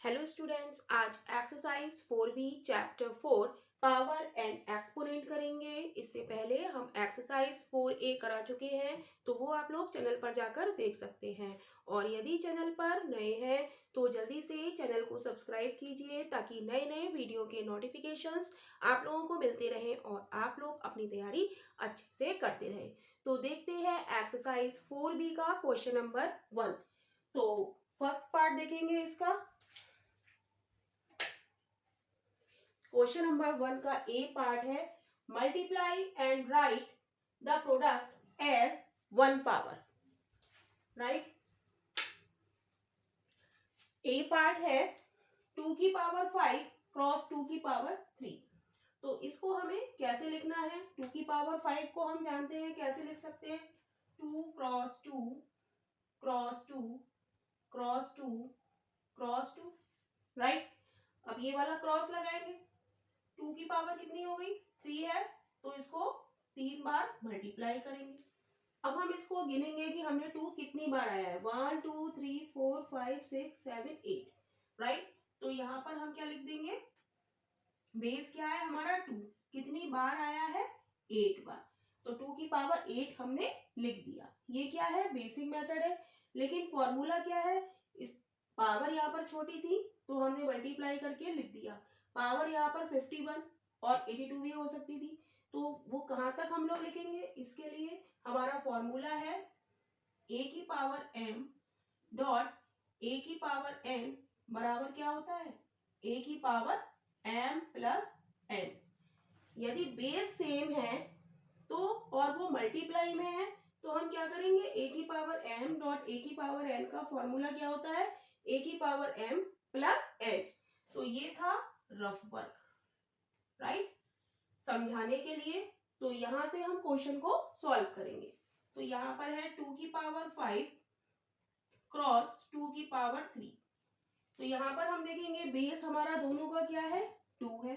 Hello students, आज exercise 4B chapter 4 power and exponent करेंगे। इससे पहले हम एक्सरसाइज 4A करा चुके हैं, तो वो आप लोग चैनल पर जाकर देख सकते हैं। और यदि चैनल पर नए हैं तो जल्दी से चैनल को सब्सक्राइब कीजिए ताकि नए नए वीडियो के नोटिफिकेशंस आप लोगों को मिलते रहें और आप लोग अपनी तैयारी अच्छे से करते रहें। तो देखते हैं एक्सरसाइज 4B का क्वेश्चन नंबर 1। तो फर्स्ट पार्ट देखेंगे इसका। क्वेश्चन नंबर 1 का ए पार्ट है, multiply and write the product as 1 power. Right, A part है 2 की पावर 5 क्रॉस 2 की पावर 3। तो इसको हमें कैसे लिखना है? 2 की पावर 5 को हम जानते हैं, कैसे लिख सकते हैं? 2 cross 2 cross 2 cross 2 cross 2। Right, अब ये वाला क्रॉस लगाएंगे। 2 की पावर कितनी हो गई? 3 है, तो इसको 3 बार मल्टीप्लाई करेंगे। अब हम इसको गिनेंगे कि हमने 2 कितनी बार आया है। 1 2 3 4 5 6 7 8। राइट, तो यहाँ पर हम क्या लिख देंगे? बेस क्या है हमारा? 2। कितनी बार आया है? 8 बार। तो 2 की पावर 8 हमने लिख दिया। ये क्या है? बेसिक मेथड है। लेकिन फॉर्मूला क्या है? इस पावर यहाँ पर छोटी थी तो हमने मल्टीप्लाई करके लिख दिया। पावर यहाँ पर 51 और 82 भी हो सकती थी, तो वो कहाँ तक हम लोग लिखेंगे? इसके लिए हमारा फॉर्मूला है a की पावर m डॉट a की पावर n बराबर क्या होता है? a की पावर m प्लस n। यदि बेस सेम है तो और वो मल्टीप्लाई में है तो हम क्या करेंगे? a की पावर m डॉट a की पावर n का फॉर्मूला क्या होता है? a की पावर m प्लस n। तो ये था रफ वर्क। राइट, समझाने के लिए। तो यहां से हम क्वेश्चन को सॉल्व करेंगे। तो यहाँ पर है 2 की पावर 5 क्रॉस 2 की पावर 3। तो यहाँ पर हम देखेंगे बेस हमारा दोनों का क्या है? 2 है।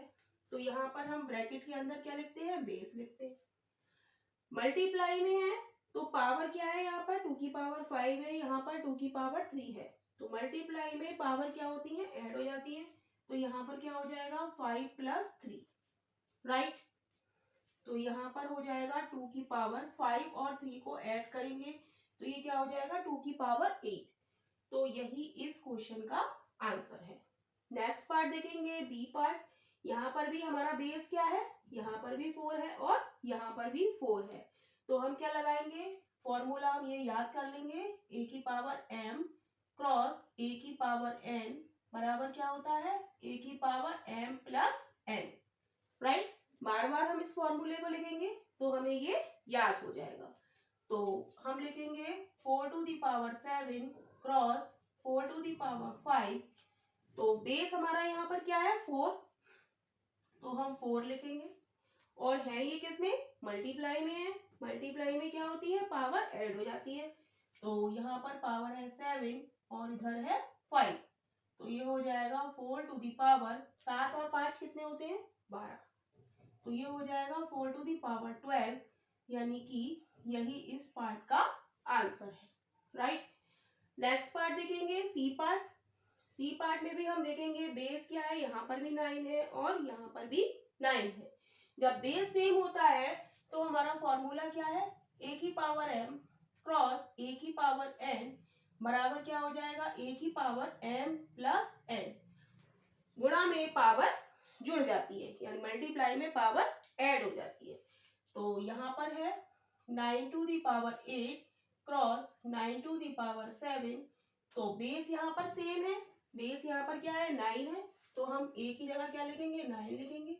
तो यहाँ पर हम ब्रैकेट के अंदर क्या लिखते हैं? बेस लिखते हैं। मल्टीप्लाई में है तो पावर क्या है? यहाँ पर 2 की पावर 5 है, यहाँ पर 2 की पावर 3 है। तो मल्टीप्लाई में पावर क्या होती है? ऐड हो जाती है। तो यहाँ पर क्या हो जाएगा? 5 प्लस 3। राइट, तो यहाँ पर हो जाएगा 2 की पावर 5 और 3 को ऐड करेंगे तो ये क्या हो जाएगा? 2 की पावर 8। तो यही इस क्वेश्चन का आंसर है। नेक्स्ट पार्ट देखेंगे, बी पार्ट। यहाँ पर भी हमारा बेस क्या है? यहाँ पर भी 4 है और यहाँ पर भी 4 है। तो हम क्या लगाएंगे? फॉर्मूला हम ये याद कर लेंगे, a की पावर m क्रॉस a की पावर n बराबर क्या होता है? a की power m plus n। Right, बार बार हम इस फॉर्मूले को लिखेंगे तो हमें ये याद हो जाएगा। तो हम लिखेंगे 4 to the power 7 cross 4 to the power 5। तो बेस हमारा यहाँ पर क्या है? 4। तो हम 4 लिखेंगे। और है ये किसमें? मल्टीप्लाई में है। मल्टीप्लाई में क्या होती है? पावर ऐड हो जाती है। तो यहाँ पर पावर है 7 और इधर है 5। तो ये हो जाएगा 4 टू दी पावर 7 और 5 कितने होते हैं? 12। तो ये हो जाएगा 4 टू दी पावर 12, यानी कि यही इस पार्ट का आंसर है। राइट, नेक्स्ट पार्ट देखेंगे, सी पार्ट। सी पार्ट में भी हम देखेंगे बेस क्या है? यहाँ पर भी 9 है और यहाँ पर भी 9 है। जब बेस सेम होता है तो हमारा फॉर्मूला क्या है? a की पावर m क्रॉस a की पावर n बराबर क्या हो जाएगा? a की पावर m प्लस n। गुणा में पावर जुड़ जाती है, यानी मल्टीप्लाई में पावर ऐड हो जाती है। तो यहाँ पर है 9 to the power 8 cross 9 to the power 7। तो बेस यहाँ पर सेम है। बेस यहाँ पर क्या है? 9 है। तो हम a की जगह क्या लिखेंगे? 9 लिखेंगे।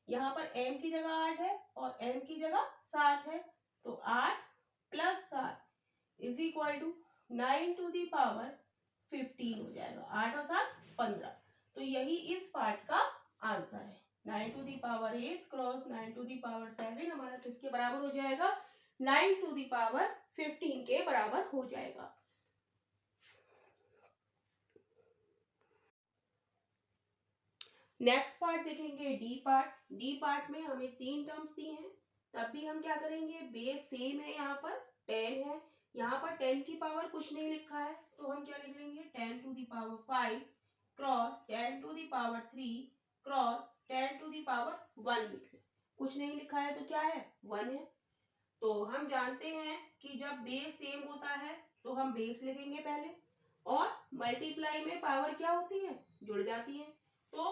यहाँ पर m की जगह 8 है और n की जगह 7 है। तो 8 plus 7 is equal to 9 to the power 15 हो जाएगा। 8 और 7 15। तो यही इस पार्ट का आंसर है। 9 to the power 8 cross 9 to the power 7 हमारा किसके बराबर हो जाएगा? 9 टू दी पावर 15 के बराबर हो जाएगा। नेक्स्ट पार्ट देखेंगे, डी पार्ट। डी पार्ट में हमें 3 टर्म्स दी हैं, तब भी हम क्या करेंगे? बेस सेम है, यहाँ पर 10 है। यहाँ पर 10 की पावर कुछ नहीं लिखा है तो हम क्या लिख लेंगे? 10 to the power 5 cross 10 to the power 3 cross 10 to the power 1 लिख लें। कुछ नहीं लिखा है तो क्या है, 1 है। तो हम जानते हैं कि जब बेस सेम होता है तो हम बेस लिखेंगे पहले, और मल्टीप्लाई में पावर क्या होती है, जुड़ जाती है। तो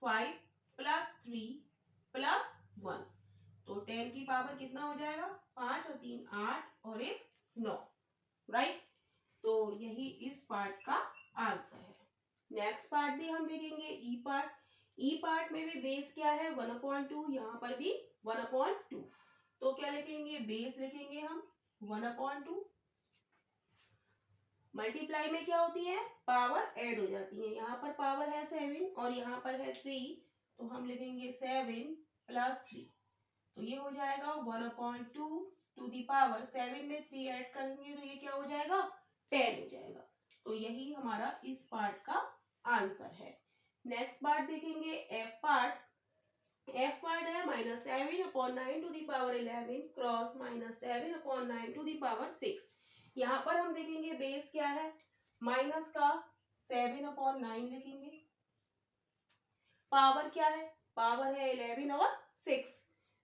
5 प्लस 3 प्लस 1, तो 10 की पावर कितना हो जाएगा, 5 और 3 8 और 1 9, राइट। तो यही इस पार्ट का आंसर है। नेक्स्ट पार्ट भी हम देखेंगे, ई पार्ट। ई पार्ट में भी बेस क्या है, 1/2, यहाँ पर भी 1/2। तो क्या लिखेंगे, बेस लिखेंगे हम 1/2। मल्टीप्लाई में क्या होती है, पावर ऐड हो जाती है। यहाँ पर पावर है 7 और यहाँ पर है 3, तो हम लिखेंगे 7 प्लस 3, तो ये हो जाएगा 1/2 टू दी पावर 7 में 3 ऐड करेंगे तो ये क्या हो जाएगा, 10 हो जाएगा। तो यही हमारा इस पार्ट का आंसर है। नेक्स्ट पार्ट देखेंगे, एफ पार्ट। एफ पार्ट है -7/9 to the power 11 cross -7/9 to the power 6। यहाँ पर हम देखेंगे बेस क्या है, माइनस का 7/9 लिखेंगे। पावर क्या है, पावर है 11 और 6,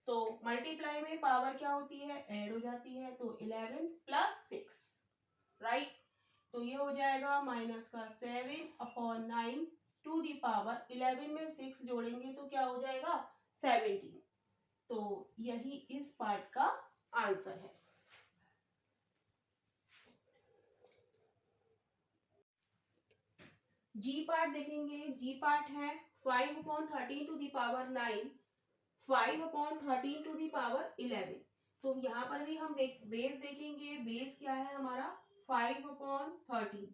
तो मल्टीप्लाई में पावर क्या होती है, ऐड हो जाती है। तो 11 प्लस 6, राइट। तो ये हो जाएगा माइनस का 7/9 टू दी पावर 11 में 6 जोड़ेंगे तो क्या हो जाएगा, 17। तो यही इस पार्ट का आंसर है। जी पार्ट देखेंगे। जी पार्ट है 5/13 to the power 9 5/13 to the power 11। तो यहाँ पर भी हम बेस देखेंगे। बेस क्या है हमारा, 5/13,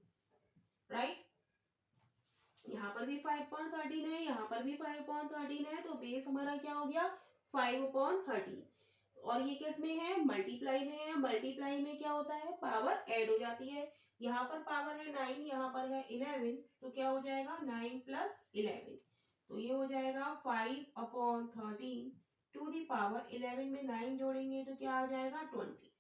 राइट। यहाँ पर भी 5/13 है, यहाँ पर भी 5/13 है, तो बेस हमारा क्या हो गया, 5/13। और ये किस में है, मल्टीप्लाई में है। मल्टीप्लाई में क्या होता है, पावर ऐड हो जाती है। यहाँ पर पावर है 9, यहाँ पर है 11, तो क्या हो जाएगा 9 प्लस 11, तो ये हो जाएगा 5/13 टू दी पावर 11 में 9 जोड़ेंगे तो क्या आ जाएगा 20।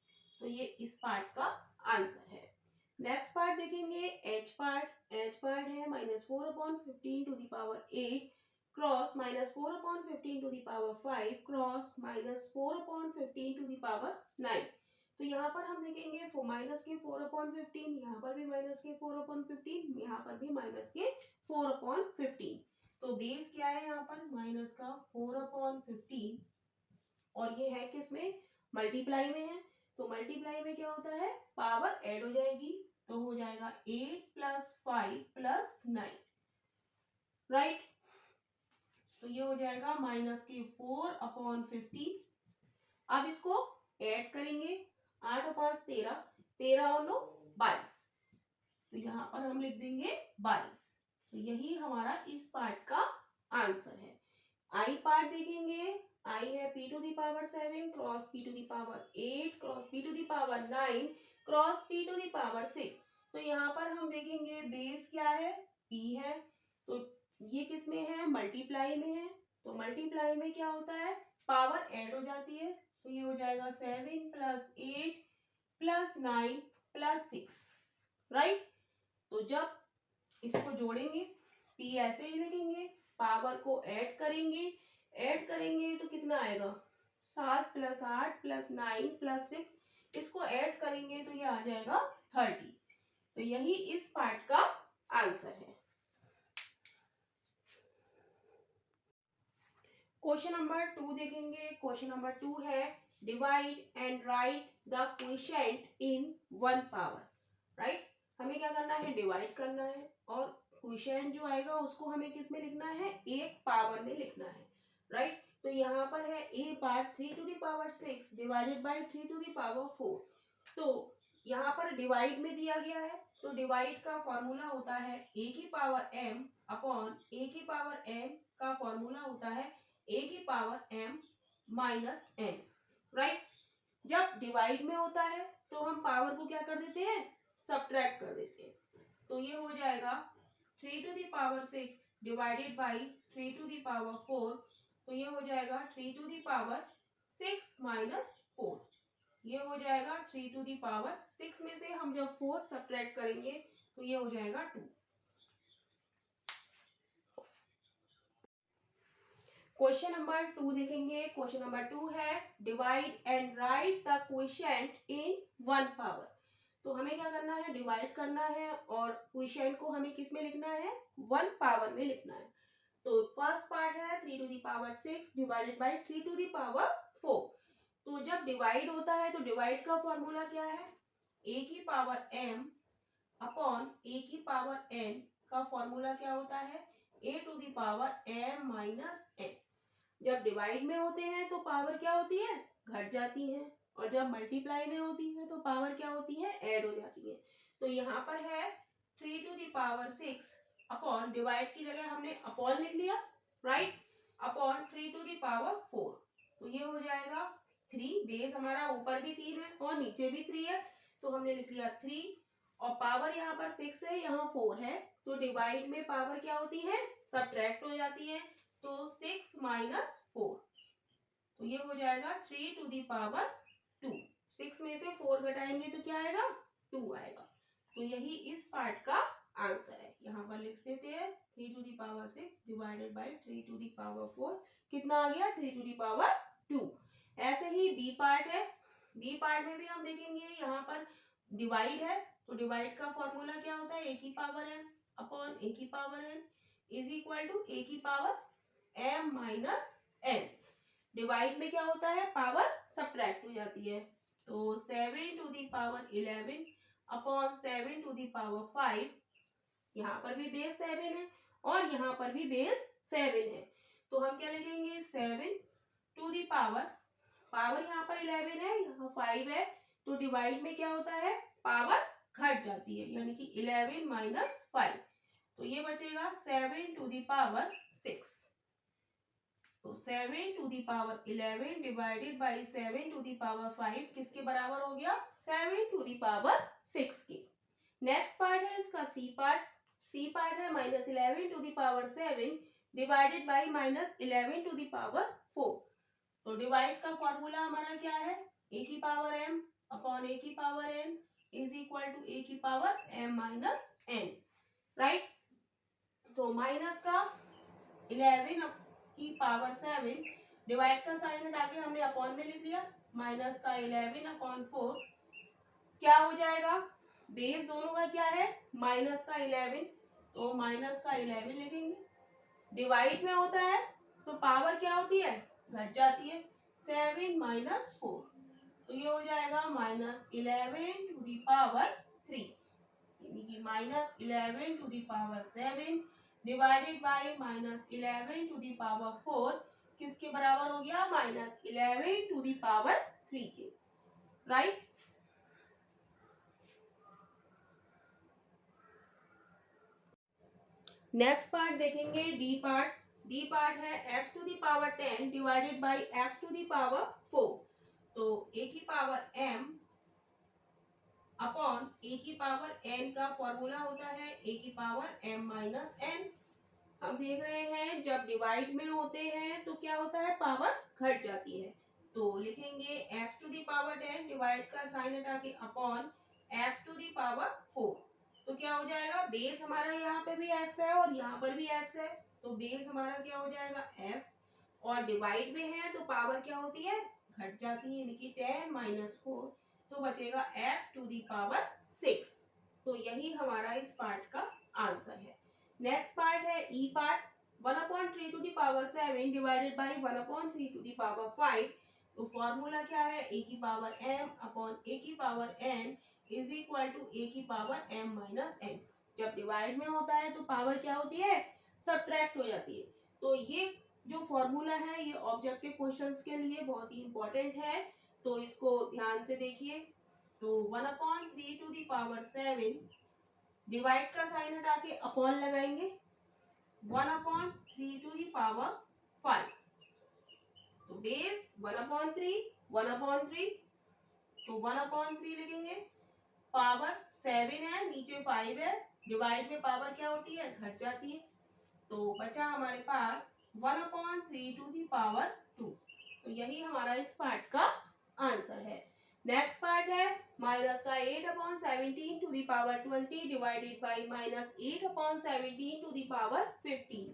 तो ये इस पार्ट का आंसर है। नेक्स्ट पार्ट देखेंगे, एच पार्ट। एच पार्ट है -4/15 to the power 8 cross -4/15 to the power 5 cross -4/15 to the power 9। तो यहाँ पर हम देखेंगे माइनस के 4/15, यहाँ पर भी माइनस के 4/15, यहाँ पर भी माइनस के 4/15। तो बेस क्या है यहाँ पर, माइनस का 4/15, और ये है किसमें, मल्टीप्लाई में है। तो मल्टीप्लाई में क्या होता है, पावर ऐड हो जाएगी, तो हो जाएगा 8 प्लस 5 प्लस 9, राइट। तो ये हो जाएगा माइनस के 4/15। अब इसको ऐड करेंगे, 8 और 5 13, 13 और 9 22, तो यहाँ पर हम लिख देंगे 22। तो यही हमारा इस पार्ट का आंसर है। आई पार्ट देखेंगे। आई है p to the power 7 cross p to the power 8 cross p to the power 9 cross p to the power 6। तो यहाँ पर हम देखेंगे बेस क्या है, p है, तो ये किस में है, मल्टीप्लाई में है। तो मल्टीप्लाई में क्या होता है, पावर ऐड हो जाती है, तो ये हो जाएगा 7 प्लस 8 प्लस 9 प्लस 6, राइट। तो जब इसको जोड़ेंगे, p ऐसे ही लिखेंगे, पावर को ऐड करेंगे, ऐड करेंगे तो कितना आएगा, 7 प्लस 8 प्लस 9 प्लस 6, इसको ऐड करेंगे तो ये आ जाएगा 30। तो यही इस पार्ट का आंसर है। क्वेश्चन नंबर 2 देखेंगे। क्वेश्चन नंबर 2 है divide and write the quotient in 1 power, right. हमें क्या करना है, डिवाइड करना है, और क्वोशिएंट जो आएगा उसको हमें किस में लिखना है, एक पावर में लिखना है, राइट। तो यहाँ पर है A part 3 to the power 6 divided by 3 to the power 4। तो यहाँ पर डिवाइड में दिया गया है, तो डिवाइड का फॉर्मूला होता है ए की पावर m अपॉन ए की पावर n का फॉर्मूला होता है ए की power m minus n, right. जब डिवाइड में होता है तो हम पावर को क्या कर देते हैं, सब्ट्रैक्ट कर देते हैं। तो ये हो जाएगा 3 to the power 6 divided by 3 to the power 4, तो ये हो जाएगा 3 टू दी पावर 6 माइनस 4, ये हो जाएगा 3 टू दी पावर 6 में से हम जब 4 सब्ट्रैक्ट करेंगे तो ये हो जाएगा 2। क्वेश्चन नंबर 2 देखेंगे। क्वेश्चन नंबर 2 है divide and write the quotient in 1 power. तो हमें क्या करना है, डिवाइड करना है और क्वोशिएंट को हमें किस में लिखना है, 1 पावर में लिखना है। तो फर्स्ट पार्ट है 3 to the power 6 divided by 3 to the power 4। तो जब डिवाइड होता है तो डिवाइड का फॉर्मूला क्या है, a की पावर m अपॉन a की पावर n का फॉर्मूला क्या होता है, a to the power m minus n। जब डिवाइड में होते हैं तो पावर क्या होती है, घट जाती है, और जब मल्टीप्लाई में होती है तो पावर क्या होती है, ऐड हो जाती है। तो यहाँ पर है 3 to the power 6 upon, divide की जगह हमने अपॉन लिख लिया, right, upon 3 to the power 4। तो ये हो जाएगा 3, बेस हमारा ऊपर भी 3 है और नीचे भी 3 है, तो हमने लिख लिया 3, और पावर यहाँ पर 6 है, यहाँ 4 है, तो डिवाइड में पावर क्या होती है, सबट्रैक्ट हो जाती है, तो 6 माइनस 4, तो ये हो जाएगा 3 टू द पावर 2। 6 में से 4 घटाएंगे तो क्या आएगा, 2 आएगा। तो यही इस पार्ट का आंसर है। यहाँ पर लिख देते हैं 3 to the power 6 divided by 3 to the power 4, कितना आ गया, 3 टू द पावर 2। ऐसे ही बी पार्ट है, बी पार्ट में भी हम देखेंगे, यहाँ पर डिवाइड है, तो डिवाइड का फॉर्मूला क्या होता है, a की पावर m अपॉन a की power n is equal to a की power m minus n। Divide में क्या होता है, पावर सबट्रैक्ट हो जाती है, तो 7 to the power 11 upon 7 to the power 5, यहाँ पर भी बेस 7 है और यहाँ पर भी बेस 7 है, तो हम क्या लिखेंगे, 7 टू द पावर, पावर यहाँ पर 11 है, यहाँ 5 है, तो डिवाइड में क्या होता है, पावर घट जाती है, यानी कि 11 माइनस 5, तो ये बचेगा 7 टू द पावर 6। तो 7 to the power 11 divided by 7 to the power 5 किसके बराबर हो गया, 7 टू द पावर 6 के। नेक्स्ट पार्ट है इसका सी पार्ट। सी पार्ट है minus 11 to the power 7 divided by minus 11 to the power 4। तो डिवाइड का फॉर्मूला हमारा क्या है, a की पावर m अपॉन a की power n is equal to a की power m minus n, right. तो माइनस का 11 की पावर 7, डिवाइड का साइन हटा के हमने अपॉन में लिख लिया, माइनस का 11 अपॉन 4, क्या हो जाएगा, बेस दोनों का क्या है, माइनस का 11, तो माइनस का 11 लिखेंगे। डिवाइड में होता है तो पावर क्या होती है, घट जाती है, 7 माइनस 4, तो ये हो जाएगा माइनस 11 टू द पावर 3, यानी कि minus 11 to the power 7 divided by minus 11 to the power 4 किसके बराबर हो गया, माइनस 11 टू द पावर 3 के, राइट। नेक्स्ट पार्ट देखेंगे डी पार्ट। डी पार्ट है x to the power 10 divided by x to the power 4। तो a की power m upon a की पावर n का फॉर्मूला होता है a की पावर m माइनस n। हम देख रहे हैं जब डिवाइड में होते हैं तो क्या होता है, पावर घट जाती है, तो लिखेंगे x to the power 10 divide का साइन हटा के upon x to the power 4। तो क्या हो जाएगा, बेस हमारा यहाँ पे भी x है और यहाँ पर भी x है, तो बेस हमारा क्या हो जाएगा x, और डिवाइड में है तो पावर क्या होती है, घट जाती है, यानी कि 10 माइनस 4, तो बचेगा x टू द पावर 6। तो यही हमारा इस पार्ट का आंसर है। नेक्स्ट पार्ट है E part. 1/3 to the power 7 divided by 1/3 to the power 5। तो फॉर्मूला क्या है, a की पावर m अपॉन a की power n is equal to a की पावर m माइनस n। जब डिवाइड में होता है तो पावर क्या होती है, सबट्रैक्ट हो जाती है। तो ये जो फॉर्मूला है ये ऑब्जेक्टिव क्वेश्चंस के लिए बहुत ही इंपॉर्टेंट है, तो इसको ध्यान से देखिए। तो 1/3 टू द पावर 7 डिवाइड का साइन हटा के अपॉन लगाएंगे, 1/3 टू द पावर 5, तो बेस 1/3 1/3, तो 1/3 लिखेंगे, पावर 7 है, नीचे 5 है, डिवाइड में पावर क्या होती है, घट जाती है, तो बचा हमारे पास 1/3 टू द पावर 2। तो यही हमारा इस पार्ट का आंसर है। नेक्स्ट पार्ट है माइनस का 8/17 to the power 20 divided by minus 8/17 to the power 15।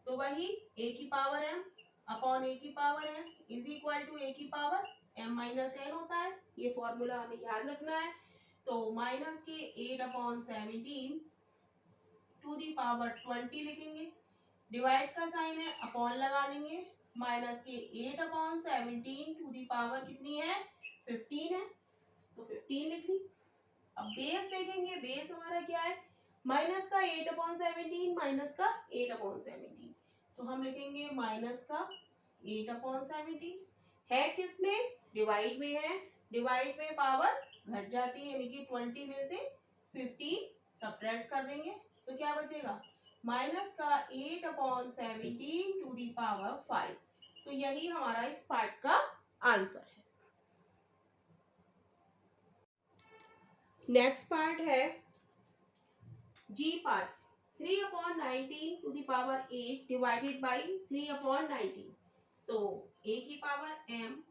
तो वही a की पावर m अपॉन ए की power N is equal to A की पावर m माइनस एन होता है। ये फॉर्मूला हमें याद रखना है। तो माइनस के 8/17 टू दी पावर 20 लिखेंगे। डिवाइड का साइन है, अपॉन लगा देंगे। माइनस के 8/17 टू दी पावर कितनी है, 15 है, तो 15 लिख ली। अब बेस देखेंगे, बेस हमारा क्या है, माइनस का 8/17 माइनस का 8/17, तो हम लिखेंगे माइनस का 8/17 है किसमें, डिवाइड में है। डिवाइड में पावर घट जाती है, यानी कि 20 में से 15 सब्ट्रैक्ट कर देंगे तो क्या बचेगा, माइनस का 8/17 टू दी पावर 5। तो यही हमारा इस पार्ट का आंसर है। नेक्स्ट पार्ट है G part, 3/19 to the power 8 divided by 3/19। तो a की पावर m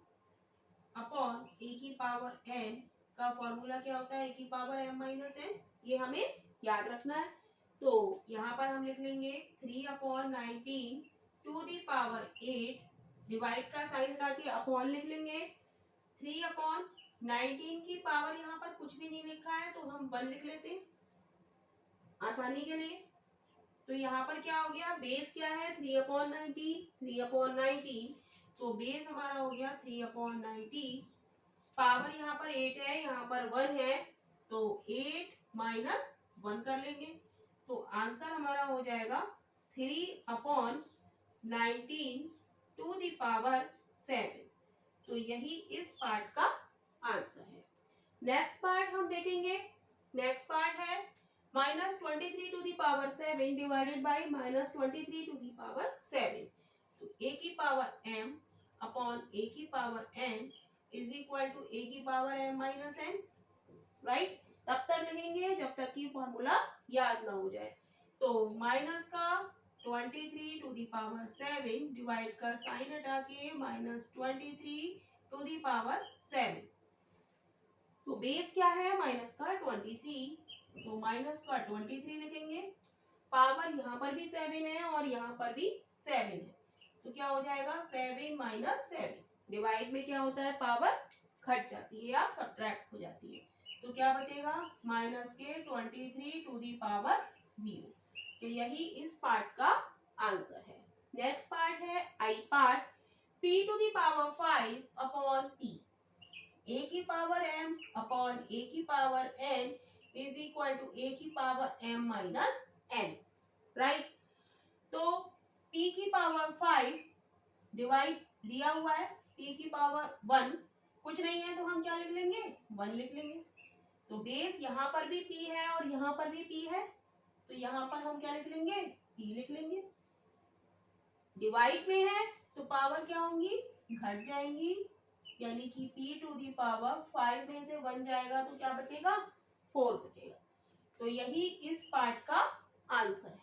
अपॉन a की पावर n का फॉर्मूला क्या होता है, a की पावर m माइनस n, ये हमें याद रखना है। तो यहाँ पर हम लिख लेंगे 3/19 टू दी पावर 8, डिवाइड का साइन हटा के अपॉन लिख लेंगे। 3/19 की पावर यहाँ पर कुछ भी नहीं लिखा है तो हम 1 लिख लेते हैं आसानी के लिए। तो यहाँ पर क्या हो गया, बेस क्या है 3/19, तो बेस हमारा हो गया 3/19। पावर यहाँ पर 8 है, यहाँ पर 1 है, तो 8 माइनस 1 कर लेंगे। तो आंसर हमारा हो जाएगा 3/19 टू दी पावर 7। तो यही इस पार्ट का आंसर है। नेक्स्ट पार्ट हम देखेंगे। नेक्स्ट पार्ट है -23 to the power 7 divided by -23 to the power 7। तो a की पावर m अपॉन a की power n is equal to a की power m minus n, right. तब तक लिखेंगे जब तक कि फॉर्मूला याद ना हो जाए। तो माइनस का 23 टू दी पावर 7 डिवाइड का साइन हटा के -23 टू दी पावर 7। तो बेस क्या है माइनस का 23, तो माइनस का 23 लिखेंगे। पावर यहाँ पर भी 7 है और यहाँ पर भी 7 है, तो क्या हो जाएगा 7 माइनस 7। डिवाइड में क्या होता है, पावर घट जाती है या सब्ट्रैक्ट हो जाती है, तो क्या बचेगा माइनस के 23 टू दी पावर 0। तो यही इस पार्ट का आंसर है। नेक्स्ट पार्ट है I part, p to the power 5 upon p, a की पावर m अपॉन a की power n is equal to a की power m minus n, right. तो p की पावर 5 डिवाइड दिया हुआ है, p की पावर 1 कुछ नहीं है तो हम क्या लिख लेंगे, 1 लिख लेंगे। तो बेस यहाँ पर भी p है और यहाँ पर भी p है, तो यहाँ पर हम क्या लिख लेंगे, p लिख लेंगे। डिवाइड में है तो पावर क्या होंगी, घट जाएंगी, यानी कि p टू दी पावर 5 में से 1 जाएगा तो क्या बचेगा, 4 बचेगा। तो यही इस पार्ट का आंसर है।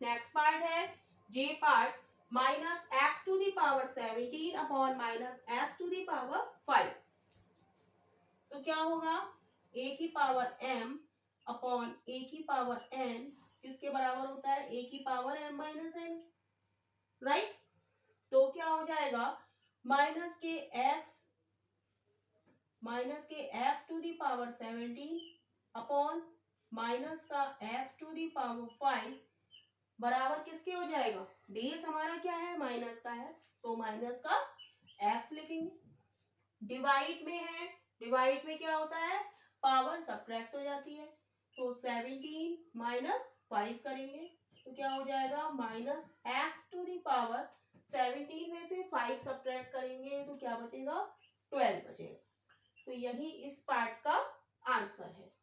नेक्स्ट पार्ट है J part, minus X to the power 17 upon minus X to the power 5। तो क्या होगा, a की पावर m अपॉन a की पावर n किसके बराबर होता है, a की power m minus n, right. तो क्या हो जाएगा माइनस के x to the power 17 upon minus का x टू दी पावर 5 बराबर किसके हो जाएगा, बेस हमारा क्या है माइनस का x, तो माइनस का x लिखेंगे। डिवाइड में है, डिवाइड में क्या होता है, पावर सब्ट्रैक्ट हो जाती है, तो 17 माइनस 5 करेंगे तो क्या हो जाएगा minus x to the power 17 में से 5 सब्ट्रैक्ट करेंगे तो क्या बचेगा, 12 बचेगा। तो यही इस पार्ट का आंसर है।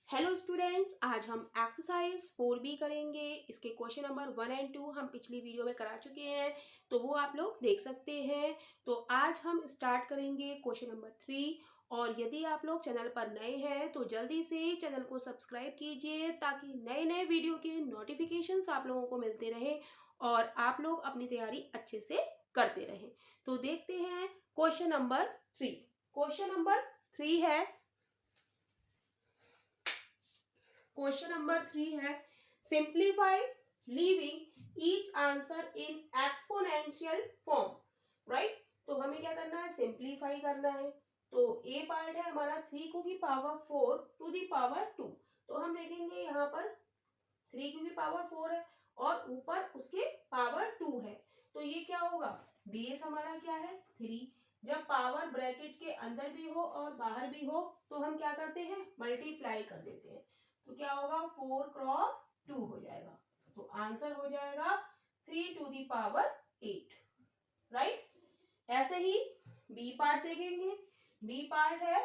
हेलो स्टूडेंट्स, आज हम एक्सरसाइज 4B करेंगे। इसके क्वेश्चन नंबर 1 और 2 हम पिछली वीडियो में करा चुके हैं, तो वो आप लोग देख सकते हैं। तो आज हम स्टार्ट करेंगे क्वेश्चन नंबर 3। और यदि आप लोग चैनल पर नए हैं तो जल्दी से चैनल को सब्सक्राइब कीजिए ताकि नए नए वीडियो के नोटिफिकेशंस आप लोगों को मिलते रहे और आप लोग अपनी तैयारी अच्छे से करते रहें। तो देखते हैं क्वेश्चन नंबर 3। क्वेश्चन नंबर 3 है, क्वेश्चन नंबर 3 है simplify leaving each answer in exponential form, right. तो हमें क्या करना है, सिंप्लीफाई करना है। तो ए पार्ट है हमारा 3 को की पावर 4 टू दी पावर 2। तो हम देखेंगे यहाँ पर 3 की पावर 4 है और ऊपर उसके पावर 2 है। तो ये क्या होगा, बेस हमारा क्या है 3। जब पावर ब्रैकेट के अंदर भी हो और बाहर भी हो तो हम क्या करते हैं, मल्टीप्लाई कर देते हैं। तो क्या होगा, 4 क्रॉस 2 हो जाएगा। तो आंसर हो जाएगा 3 टू दी पावर 8, राइट। ऐसे ही बी पार्ट देखेंगे। बी पार्ट है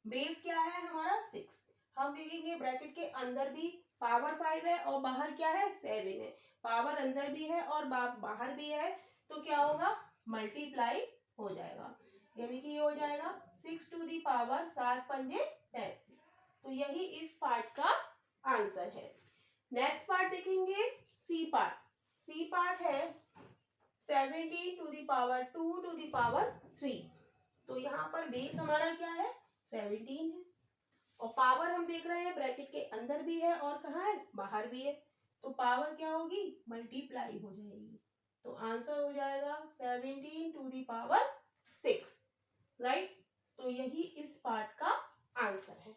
बेस क्या है हमारा 6। हम देखेंगे ब्रैकेट के अंदर भी पावर 5 है और बाहर क्या है 7 है। पावर अंदर भी है और बाहर भी है। तो क्या होगा, मल्टीप्लाई हो जाएगा, यानी कि ये हो जाएगा 6 टू दी पावर 7 पंजे 35। तो यही इस पार्ट का आंसर है। नेक्स्ट पार्ट देखेंगे सी पार्ट। सी पार्ट है 17 to the power 2 to the power 3। तो यहाँ पर बेस हमारा क्या है 17 है और पावर हम देख रहे हैं ब्रैकेट के अंदर भी है और कहाँ है, बाहर भी है। तो पावर क्या होगी, मल्टीप्लाई हो जाएगी। तो आंसर हो जाएगा 17 टू दी पावर 6, राइट। तो यही इस पार्ट का आंसर है।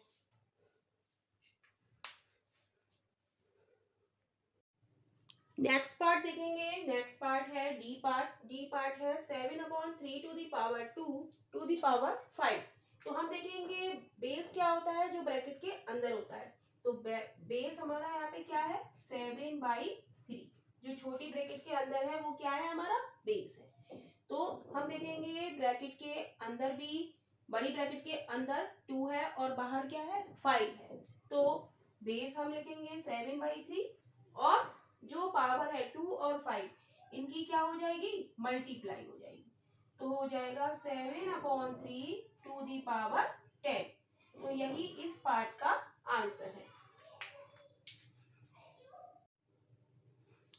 नेक्स्ट पार्ट देखेंगे। नेक्स्ट पार्ट है डी पार्ट। डी पार्ट है 7/3 to the power 2 to the power 5। तो हम देखेंगे बेस क्या होता है, जो ब्रैकेट के अंदर होता है। तो बेस हमारा यहाँ पे क्या है 7/3। जो छोटी ब्रैकेट के अंदर है वो क्या है, हमारा बेस है। तो हम देखेंगे ब्रैकेट के अंदर भी, बड़ी ब्रैकेट के अंदर 2 है और बाहर क्या है 5 है। तो बेस हम लिखेंगे 7/3 और जो पावर है 2 और 5 इनकी क्या हो जाएगी, मल्टीप्लाई हो जाएगी। तो हो जाएगा 7/3 टू दी पावर 10। तो यही इस पार्ट का आंसर है।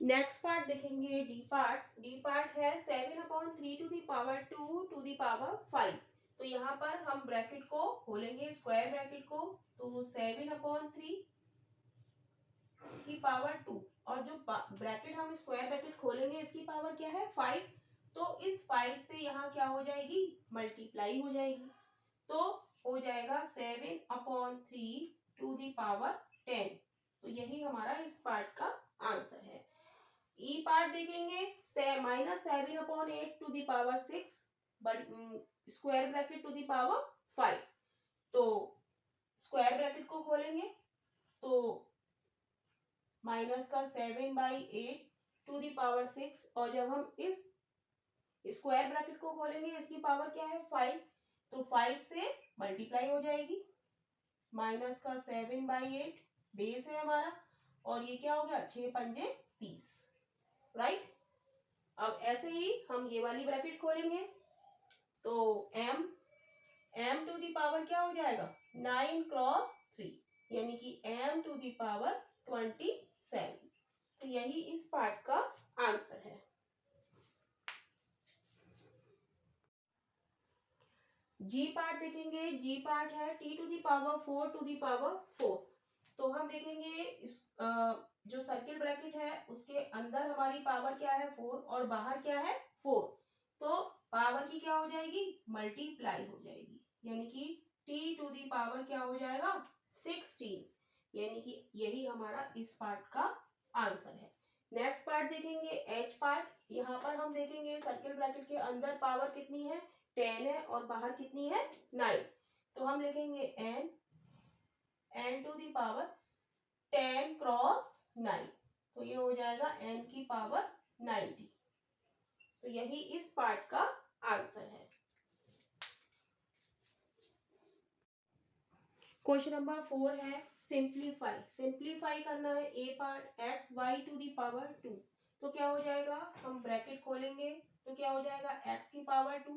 नेक्स्ट पार्ट देखेंगे डी पार्ट। डी पार्ट है 7/3 to the power 2 to the power 5। तो यहाँ पर हम ब्रैकेट को खोलेंगे, स्क्वायर ब्रैकेट को। तो 7/3 की पावर 2 और जो ब्रैकेट हम स्क्वायर ब्रैकेट खोलेंगे इसकी पावर क्या है 5। तो इस 5 से यहाँ क्या हो जाएगी, मल्टीप्लाई हो जाएगी। तो हो जाएगा 7/3 टू दी पावर 10। तो यही हमारा इस पार्ट का आंसर है। ई पार्ट देखेंगे -7/8 to the power 6 square bracket to the power 5। तो स्क्वायर ब्रैकेट को खोलेंगे तो माइनस का 7/8 टू दी पावर 6 और जब हम इस स्क्वायर ब्रैकेट को खोलेंगे इसकी पावर क्या है 5। तो 5 से मल्टीप्लाई हो जाएगी। माइनस का 7/8 बेस है हमारा और ये क्या हो गया 6 पंजे 30, राइट। अब ऐसे ही हम ये वाली ब्रैकेट खोलेंगे तो m टू दी पावर क्या हो जाएगा 9 क्रॉस 3, यानी कि m टू दी पावर 27। तो यही इस पार्ट का आंसर है। जी पार्ट देखेंगे। जी पार्ट है t to the power 4 to the power 4। तो हम देखेंगे इस जो सर्किल ब्रैकेट है उसके अंदर हमारी पावर क्या है 4 और बाहर क्या है 4। तो पावर की क्या हो जाएगी, मल्टीप्लाई हो जाएगी, यानी कि t टू दी पावर क्या हो जाएगा 16। यानी कि यही हमारा इस पार्ट का आंसर है। नेक्स्ट पार्ट देखेंगे एच पार्ट। यहाँ पर हम देखेंगे सर्किल ब्रैकेट के अंदर पावर कितनी है 10 है और बाहर कितनी है 9। तो हम लिखेंगे n to the power 10 cross 9। तो ये हो जाएगा n की पावर 90। तो यही इस पार्ट का आंसर है। क्वेश्चन नंबर 4 है सिंप्लीफाई। सिंप्लीफाई करना है A part x y to the power 2। तो क्या हो जाएगा, हम ब्रैकेट खोलेंगे तो क्या हो जाएगा x की पावर 2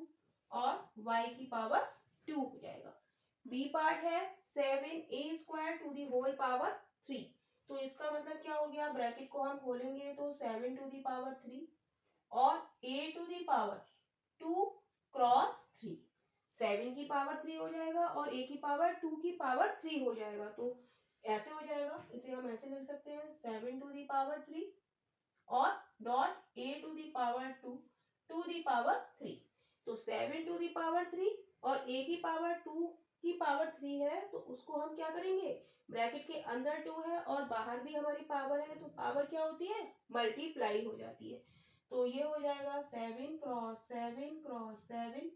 और y की पावर 2 हो जाएगा। बी पार्ट है 7a² to the whole power 3। तो इसका मतलब क्या हो गया, ब्रैकेट को हम खोलेंगे तो 7 टू दी पावर 3 और a to the power 2 cross 3। 7 की पावर 3 हो जाएगा और a की पावर 2 की पावर 3 हो जाएगा। तो ऐसे हो जाएगा, इसे हम ऐसे लिख सकते हैं 7 टू दी पावर 3 और dot a to the power 2 to the power 3। तो 7 टू दी पावर 3 और a की पावर 2 की पावर 3 है, तो उसको हम क्या करेंगे, ब्रैकेट के अंदर 2 है और बाहर भी हमारी पावर है, तो पावर क्या होती है, मल्टीप्लाई हो जाती है। तो ये हो जाएगा 7 क्रॉस 7 क्रॉस 7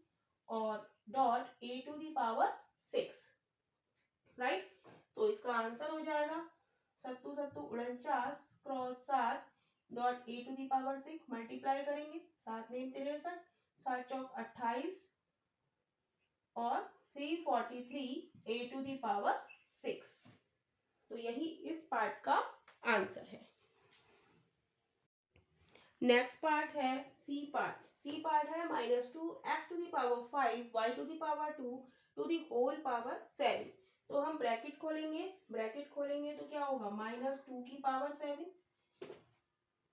और dot a to the power 6, right. तो इसका आंसर हो जाएगा सत्तू सत्तू 49 cross 7 dot a to the power 6, multiply करेंगे 7 नेम 63, 7 चौक 28 और 343 ए टू दी पावर 6। तो यही इस पार्ट का आंसर है। नेक्स्ट पार्ट है सी पार्ट। सी पार्ट है -2 x to the power 5 y to the power 2 to the whole power 7। तो हम ब्रैकेट खोलेंगे तो क्या होगा, -2 की पावर 7।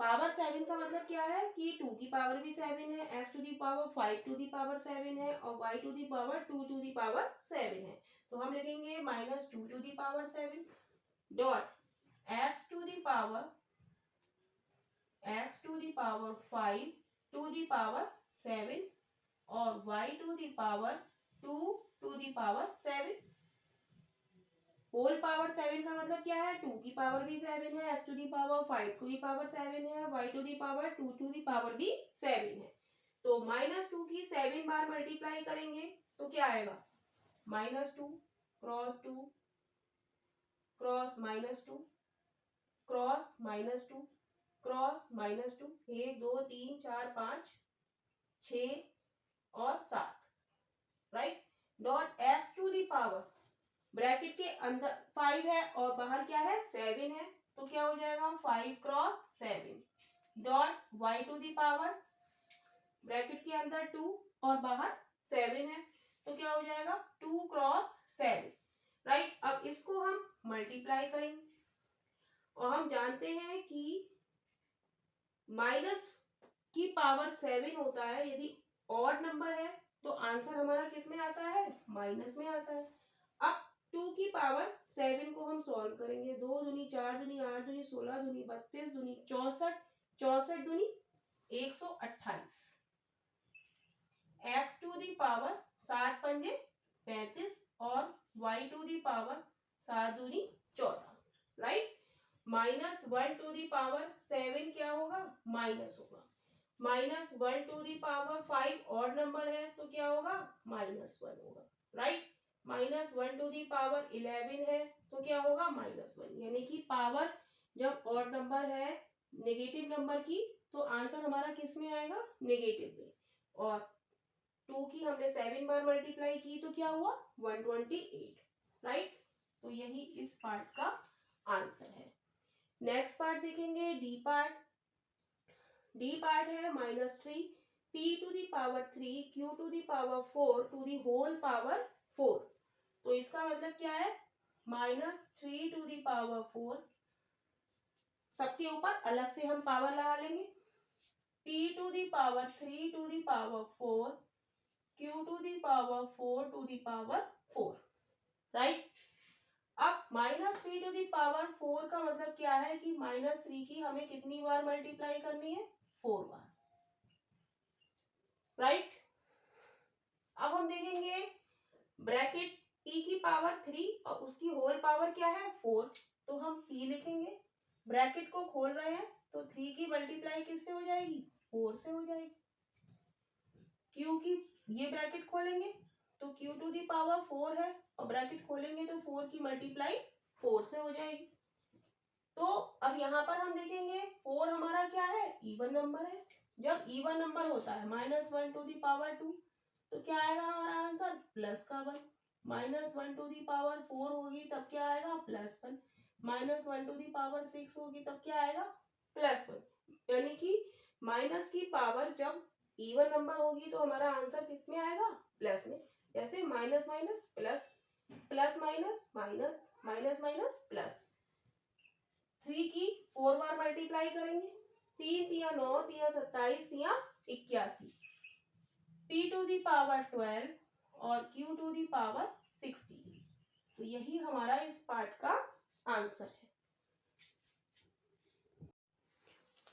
पावर 7 का मतलब क्या है कि 2 की पावर भी 7 है, x to the power 5 to the power 7 है और y to the power 2 to the power 7 है। तो हम लिखेंगे -2 to the power 7 dot x to the power 5 to the power 7 और y to the power 2 to the power 7। Whole power 7 का मतलब क्या है, 2 की पावर भी 7 है, x to the power 5 to the power 7 है, y to the power 2 to the power भी 7 है। तो -2 की 7 बार मल्टीप्लाई करेंगे तो क्या आएगा, -2 क्रॉस 2 क्रॉस -2 क्रॉस -2 क्रॉस -2, 1 2 3 4 5 6 और 7, right. Dot x to the power, bracket के अंदर 5 है और बाहर क्या है, 7 है, तो क्या हो जाएगा 5 cross 7 dot y to the power, bracket के अंदर 2 और बाहर 7 है, तो क्या हो जाएगा 2 क्रॉस 7, राइट। अब इसको हम मल्टीप्लाई करेंगे और हम जानते हैं कि माइनस की पावर 7 होता है, यदि ऑड नंबर है तो आंसर हमारा किस में आता है, माइनस में आता है। अब 2 की पावर 7 को हम सॉल्व करेंगे, 2 दूनी 4 दूनी 8 दूनी 16 दूनी 32 दूनी 64 64 दूनी 128, x टू दी पावर 7 पंजे 35 और y टू दी पावर 7 दूनी 14, राइट। -1 टू दी पावर 7 क्या होगा, माइनस होगा। -1 to the power 5 odd number है तो क्या होगा, -1 होगा, राइट। -1 टू दी पावर 11 है तो क्या होगा, -1। यानी कि पावर जब ऑड नंबर है नेगेटिव नंबर की, तो आंसर हमारा किस में आएगा, नेगेटिव में। और 2 की हमने 7 बार मल्टीप्लाई की तो क्या हुआ, 128, राइट। तो यही इस पार्ट का आंसर है। नेक्स्ट पार्ट देखेंगे डी पार्ट। डी पार्ट है -3 p to the power 3 q to the power 4 to the whole power 4। तो इसका मतलब क्या है, -3 टू दी पावर 4, सबके ऊपर अलग से हम पावर लगा लेंगे, p to the power 3 to the power 4 q to the power 4 to the power 4, right. अब -3 टू दी पावर 4 का मतलब क्या है कि -3 की हमें कितनी बार मल्टीप्लाई करनी है, 4 बार, राइट। अब हम देखेंगे ब्रैकेट p की पावर 3 और उसकी होल पावर क्या है, 4, तो हम p लिखेंगे, ब्रैकेट को खोल रहे हैं तो 3 की मल्टीप्लाई किससे हो जाएगी, 4 से हो जाएगी। q की ये ब्रैकेट खोलेंगे तो q टू दी पावर 4 है और ब्रैकेट खोलेंगे तो 4 की मल्टीप्लाई 4 से हो जाएगी। तो अब यहाँ पर हम देखेंगे 4 हमारा क्या है, इवन नंबर है। जब इवन नंबर होता है -1 टू दी पावर 2 तो क्या आएगा हमारा आंसर, प्लस का 1। -1 टू दी पावर 4 होगी तब क्या आएगा, +1। -1 टू दी पावर 6 होगी तब क्या आएगा, +1। यानी कि माइनस की पावर जब इवन नंबर होगी तो हमारा आंसर किस में आएगा, प्लस में। जैसे minus minus plus, plus minus minus, minus minus plus. 3 की 4 बार मल्टीप्लाई करेंगे, 3 तिया 9 तिया 27 तिया 81, p टू दी पावर 12 और q टू दी पावर 16। तो यही हमारा इस पार्ट का आंसर है।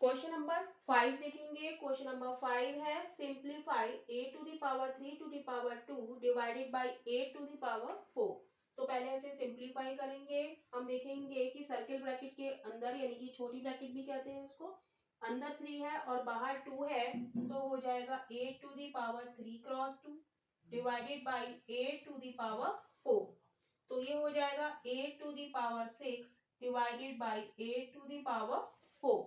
क्वेश्चन नंबर 5 देखेंगे। क्वेश्चन नंबर 5 है simplify a to the power 3 to the power 2 divided by a to the power 4। तो पहले ऐसे सिंप्लीफाई करेंगे। हम देखेंगे कि सर्किल ब्रैकेट के अंदर यानी कि छोटी ब्रैकेट भी कहते हैं इसको, अंदर 3 है और बाहर 2 है, तो हो जाएगा a to the power 3 cross 2 divided by a to the power 4। तो ये हो जाएगा a to the power 6 divided by a to the power 4।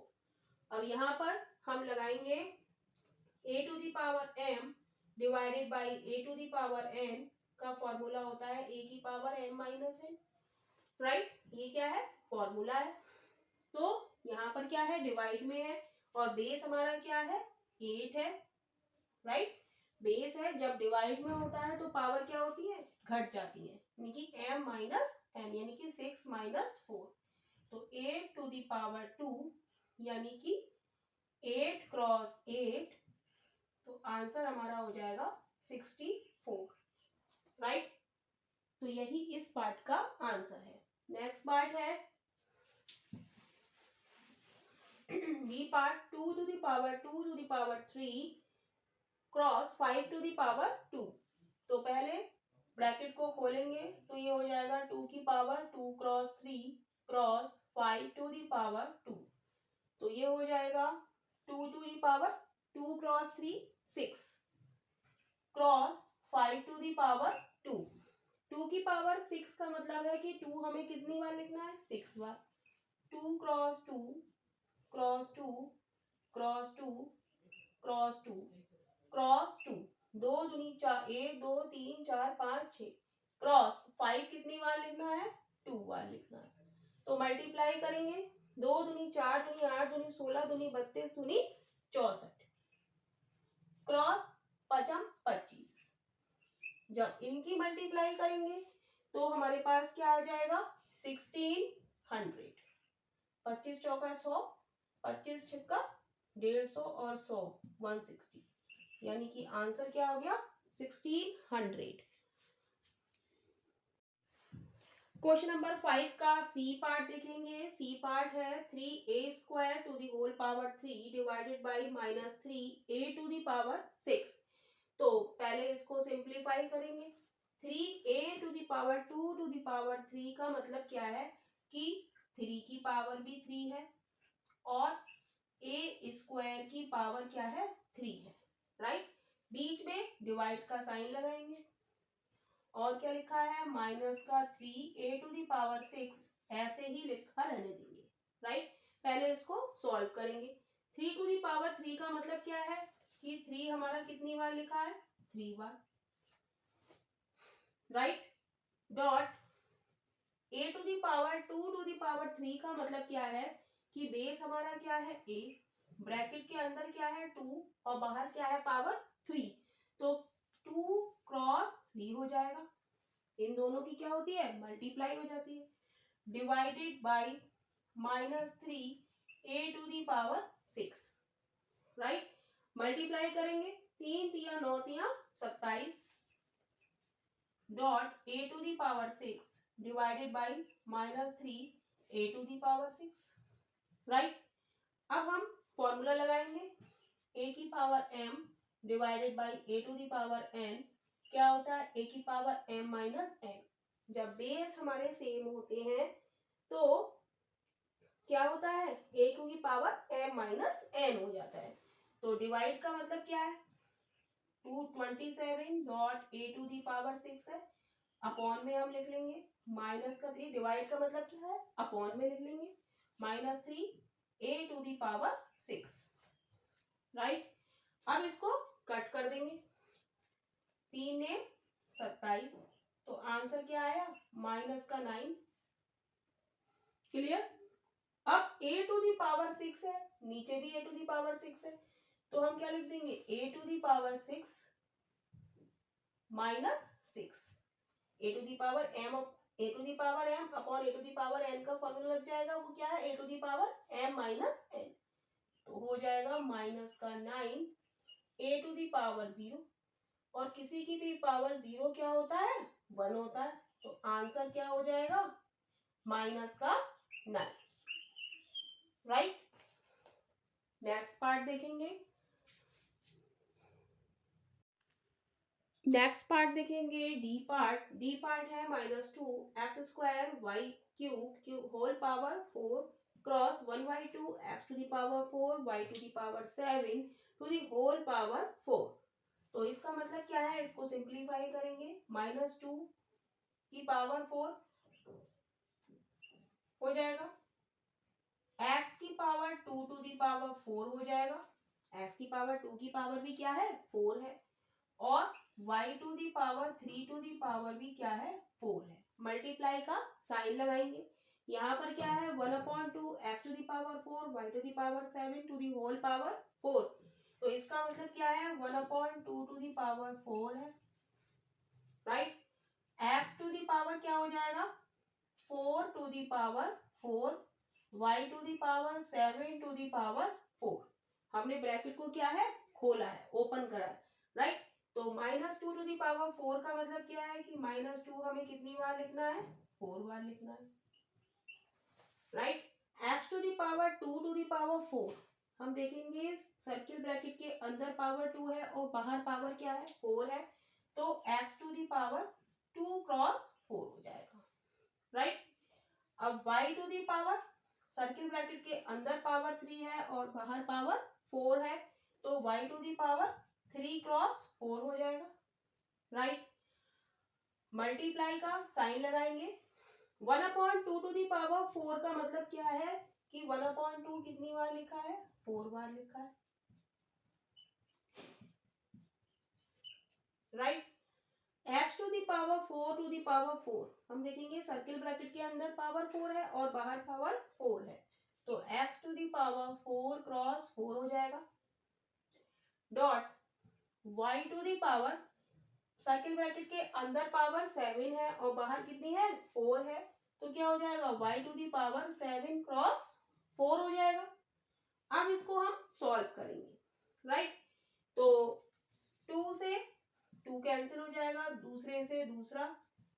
अब यहाँ पर हम लगाएंगे a to the power m divided by a to the power n का फॉर्मूला होता है a की power m minus n, right. ये क्या है, फॉर्मूला है। तो यहाँ पर क्या है, डिवाइड में है और बेस हमारा क्या है, 8 है, राइट। बेस है, जब डिवाइड में होता है तो पावर क्या होती है, घट जाती है, यानी कि m माइनस n यानी कि 6 माइनस 4। तो 8 टू दी पावर 2 यानी कि 8 क्रॉस 8, तो आंसर हमारा हो जाएगा 64, राइट। तो यही इस पार्ट का आंसर है। नेक्स्ट पार्ट है B part 2 to the power 2 to the power 3 cross 5 to the power 2। तो पहले ब्रैकेट को खोलेंगे तो ये हो जाएगा 2 की power 2 cross 3 cross 5 to the power 2। तो ये हो जाएगा 2 to the power 2 cross 3 6 cross 5 to the power 2। 2 की पावर 6 का मतलब है कि 2 हमें कितनी बार लिखना है, 6 बार। 2 cross 2 cross 2 cross 2 cross 2 cross 2, 2 दूनी 4, 1 2 3 4 5 6 क्रॉस 5 कितनी बार लिखना है, 2 बार लिखना है। तो मल्टीप्लाई करेंगे, 2 दूनी 4 दूनी 8 दूनी 16 दूनी 32 दूनी 64 क्रॉस 5 25। जब इनकी मल्टीप्लाई करेंगे तो हमारे पास क्या आ जाएगा, 1600। 25 चौका 100, 25 छक्का 150 और 100 160, यानी कि आंसर क्या हो गया, 1600। क्वेश्चन नंबर 5 का सी पार्ट देखेंगे। सी पार्ट है 3a² to the whole power 3 divided by minus 3a to the power 6। तो पहले इसको सिंप्लीफाई करेंगे। 3a to the power 2 to the power 3 का मतलब क्या है कि 3 की पावर भी 3 है और a² की पावर क्या है, 3 है, राइट। बीच में डिवाइड का साइन लगाएंगे और क्या लिखा है, माइनस का 3a टू दी पावर 6 ऐसे ही लिखा रहने देंगे, राइट। पहले इसको सॉल्व करेंगे। 3 टू दी पावर 3 का मतलब क्या है कि 3 हमारा कितनी बार लिखा है, 3 बार, right. Dot a to the power 2 to the power 3 का मतलब क्या है कि बेस हमारा क्या है, a, ब्रैकेट के अंदर क्या है 2 और बाहर क्या है पावर 3। तो 2 क्रॉस 3 हो जाएगा, इन दोनों की क्या होती है, मल्टीप्लाई हो जाती है, divided by minus 3 a to the power 6, right. Multiply करेंगे, 3 तिया 9 तिया 27 dot a to the power 6 divided by minus 3 a to the power 6, right. अब हम फॉर्मूला लगाएंगे, a की power m divided by a to the power n क्या होता है, a की पावर m माइनस n। जब बेस हमारे सेम होते हैं तो क्या होता है, a की पावर m माइनस n हो जाता है। तो डिवाइड का मतलब क्या है, 227 dot a to the power 6 है, अपॉन में हम लिख लेंगे माइनस का 3, डिवाइड का मतलब क्या है, अपॉन में लिख लेंगे minus 3 a to the power 6, right. अब इसको कट कर देंगे, 3 ने 27, तो आंसर क्या आया, माइनस का 9, क्लियर। अब a टू दी पावर 6 है, नीचे भी a टू दी पावर 6 है, तो हम क्या लिख देंगे, a to the power 6 minus 6, a to the power m upon a to the power n का फॉर्मूला लग जाएगा, वो क्या है, a to the power m minus n। तो हो जाएगा माइनस का 9 a टू दी पावर 0, और किसी की भी पावर 0 क्या होता है, 1 होता है। तो आंसर क्या हो जाएगा, माइनस का 9, राइट। नेक्स्ट पार्ट देखेंगे। नेक्स्ट पार्ट देखेंगे डी पार्ट। डी पार्ट है -2 x² y³ whole power 4 cross 1/2 x to the power 4 y to the power 7 to the whole power 4। तो इसका मतलब क्या है, इसको सिंप्लीफाई करेंगे। -2 की पावर 4 हो जाएगा, x की पावर 2 टू द पावर 4 हो जाएगा। x की पावर 2 की पावर भी क्या है, 4 है। और y to the power 3 to the power भी क्या है, 4 है। मल्टीप्लाई का साइन लगाएंगे। यहाँ पर क्या है, 1/2 x to the power 4 y to the power 7 to the whole power 4। तो इसका मतलब क्या है, 1/2 टू दी पावर 4 है, right. x to the power क्या हो जाएगा, 4 to the power 4 y to the power 7 to the power 4। हमने ब्रैकेट को क्या है, खोला है, ओपन करा है, राइट। तो -2 टू दी पावर 4 का मतलब क्या है कि -2 हमें कितनी बार लिखना है, 4 बार लिखना है, right. x to the power 2 to the power 4 हम देखेंगे सर्किल ब्रैकेट के अंदर पावर 2 है और बाहर पावर क्या है, 4 है। तो x to the power 2 cross 4 हो जाएगा, राइट। अब y to the power, circle bracket के अंदर पावर 3 है और बाहर पावर 4 है, तो y to the power 3 cross 4 हो जाएगा, राइट। मल्टीप्लाई का साइन लगाएंगे। 1/2 टू दी पावर 4 का मतलब क्या है कि 1/2 कितनी बार लिखा है, 4 बार लिखा है, right. x to the power 4 to the power 4 हम देखेंगे सर्किल ब्रैकेट के अंदर पावर 4 है और बाहर पावर 4 है, तो x to the power 4 cross 4 हो जाएगा। Dot y to the power, circle bracket के अंदर पावर 7 है और बाहर कितनी है, 4 है, तो क्या हो जाएगा, y to the power 7 cross 4 हो जाएगा। अब इसको हम सॉल्व करेंगे, राइट। तो 2 से 2 कैंसिल हो जाएगा, दूसरे से दूसरा,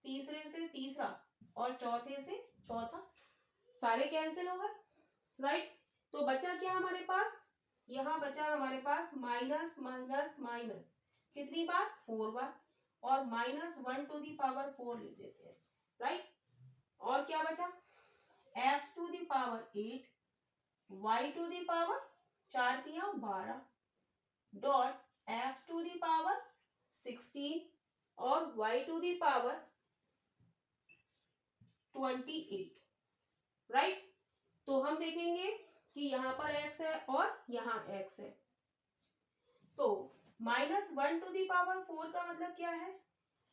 तीसरे से तीसरा और चौथे से चौथा, सारे कैंसिल हो गए, राइट। तो बचा क्या हमारे पास, यहाँ बचा हमारे पास माइनस माइनस माइनस कितनी बार, 4 बार, और -1 टू दी पावर 4 लिख देते हैं, राइट। और क्या बचा, x to the power 8 y to the power 4 तिया 12 dot x to the power 16 और y to the power 28, right. तो हम देखेंगे कि यहाँ पर x है और यहाँ x है, तो -1 टू दी पावर 4 का मतलब क्या है,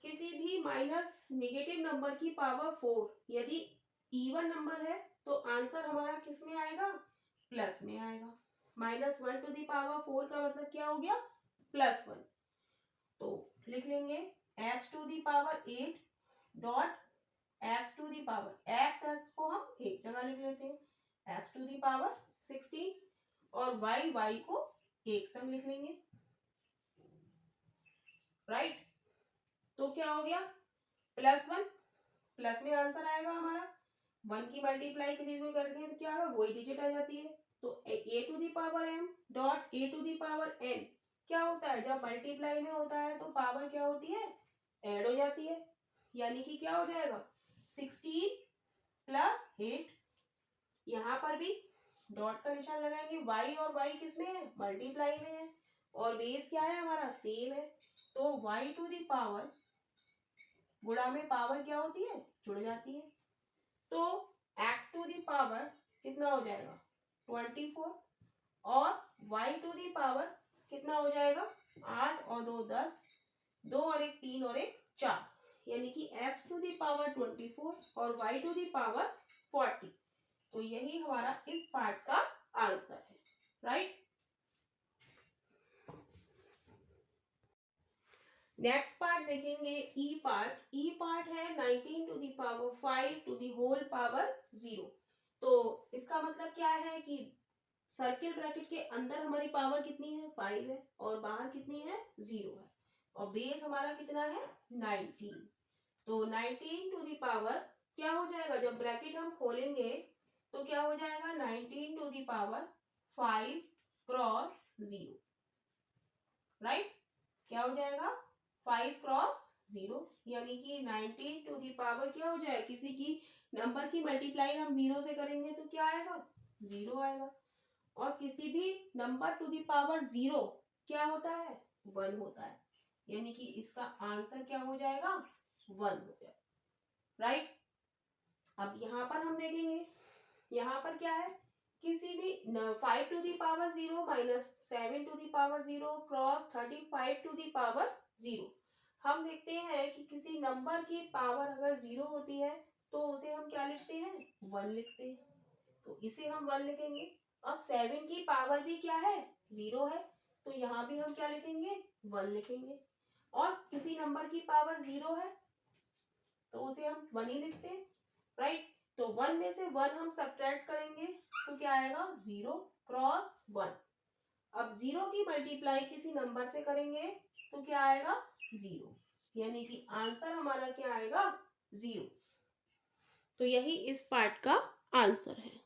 किसी भी माइनस नेगेटिव नंबर की पावर 4 यदि इवन नंबर है तो आंसर हमारा किस में आएगा, प्लस में आएगा। -1 टू दी पावर 4 का मतलब क्या हो गया, +1। तो लिख लेंगे x to the power 8 dot x to the power, x को हम एक जगह लिख लेते हैं, x टू दी पावर 16 और y को एक संग लिख लेंगे, राइट। तो क्या हो गया, +1, प्लस में आंसर आएगा हमारा। 1 की मल्टीप्लाई किसी में करते हैं तो क्या होगा, वही डिजिट आ जाती है। तो a to the power m dot a to the power n क्या होता है, जब मल्टीप्लाई में होता है तो पावर क्या होती है, ऐड हो जाती है, यानी कि क्या हो जाएगा, 16 + 8। यहाँ पर भी डॉट का निशान लगाएंगे, y और y किस में है, मल्टीप्लाई में है, और बेस क्या है हमारा, सेम है, तो y टू दी पावर गुणा में पावर क्या होती है, जुड़ जाती है, तो x टू दी पावर कितना हो जाएगा, 24 और y टू दी पावर कितना हो जाएगा, 8 और 2 10, 2 और 1 3 और 1 4, यानी कि x टू दी पावर 24 और y टू दी पावर 40। तो यही हमारा इस पार्ट का आंसर है, राइट। नेक्स्ट पार्ट देखेंगे ई पार्ट। ई पार्ट है 19 to the power 5 to the whole power 0। तो इसका मतलब क्या है कि सर्किल ब्रैकेट के अंदर हमारी पावर कितनी है, 5 है, और बाहर कितनी है, 0 है, और बेस हमारा कितना है, 19। तो 19 टू दी पावर क्या हो जाएगा, जब ब्रैकेट हम खोलेंगे तो क्या हो जाएगा, 19 to the power 5 cross 0, right. क्या हो जाएगा, 5 क्रॉस 0, यानी कि 19 टू दी पावर क्या हो जाए, किसी की नंबर की मल्टीप्लाई हम 0 से करेंगे तो क्या आएगा, 0 आएगा। और किसी भी नंबर टू दी पावर 0 क्या होता है, 1 होता है, यानी कि इसका आंसर क्या हो जाएगा, 1 हो जाएगा, राइट। अब यहाँ पर हम देखेंगे, यहाँ पर क्या है, किसी भी 5 to the power 0 minus 7 to the power 0 cross 35 to the power 0। हम देखते हैं कि किसी नंबर की पावर अगर 0 होती है तो उसे हम क्या लिखते हैं, 1 लिखते हैं, तो इसे हम 1 लिखेंगे। अब 7 की पावर भी क्या है, 0 है, तो यहाँ भी हम क्या लिखेंगे, 1 लिखेंगे। और किसी नंबर की पावर 0 है तो उसे हम 1 ही लिखते हैं, राइट। तो 1 में से 1 हम सब्ट्रैक्ट करेंगे तो क्या आएगा, 0 क्रॉस 1। अब 0 की मल्टीप्लाई किसी नंबर से करेंगे तो क्या आएगा, 0, यानी कि आंसर हमारा क्या आएगा, 0। तो यही इस पार्ट का आंसर है।